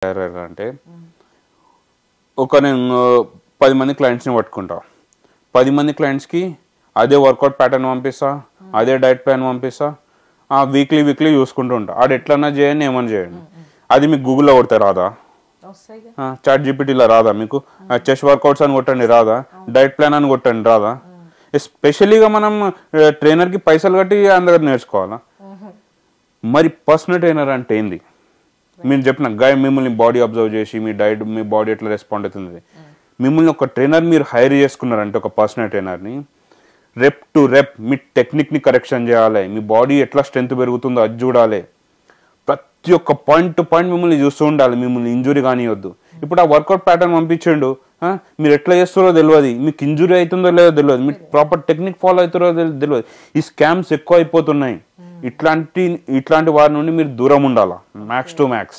అంటే ఒక నేను 10 మంది క్లయింట్స్ని పట్టుకుంటా, 10 మంది క్లయింట్స్కి అదే వర్కౌట్ ప్యాటర్న్ పంపిస్తా, అదే డైట్ ప్లాన్ పంపిస్తా, వీక్లీ చూసుకుంటూ ఉంటా. ఆడు ఎట్లన్నా చేయండి ఏమన్నా చేయండి. అది మీకు గూగుల్లో కొడితే రాదా? చాట్ జీపీటీలో రాదా? మీకు చెస్ట్ వర్కౌట్స్ అని కొట్టండి రాదా? డైట్ ప్లాన్ అని కొట్టండి రాదా? ఎస్పెషలీగా మనం ట్రైనర్కి పైసలు కట్టి ఆయన దగ్గర నేర్చుకోవాలా? మరి పర్సనల్ ట్రైనర్ అంటే ఏంది? మీరు చెప్పిన మిమ్మల్ని బాడీ అబ్జర్వ్ చేసి మీ డైట్ మీ బాడీ ఎట్లా రెస్పాండ్ అవుతుంది, మిమ్మల్ని ఒక ట్రైనర్ మీరు హైర్ చేసుకున్నారంటే ఒక పర్సనల్ ట్రైనర్ని, రెప్ టు రెప్ మీ టెక్నిక్ని కరెక్షన్ చేయాలి, మీ బాడీ ఎట్లా స్ట్రెంత్ పెరుగుతుందో అది చూడాలి, ప్రతి ఒక్క పాయింట్ టు పాయింట్ మిమ్మల్ని చూస్తూ ఉండాలి, మిమ్మల్ని ఇంజురీ కానివద్దు. ఇప్పుడు ఆ వర్కౌట్ ప్యాటర్న్ పంపించండు, మీరు ఎట్లా చేస్తారో తెలియదు, మీకు ఇంజురీ అవుతుందో లేదో తెలియదు, మీరు ప్రాపర్ టెక్నిక్ ఫాలో అవుతారో తెలియదు. ఈ స్కామ్స్ ఎక్కువ అయిపోతున్నాయి. ఇట్లాంటి వారి నుండి మీరు దూరం ఉండాలా మ్యాక్స్ టు మ్యాక్స్.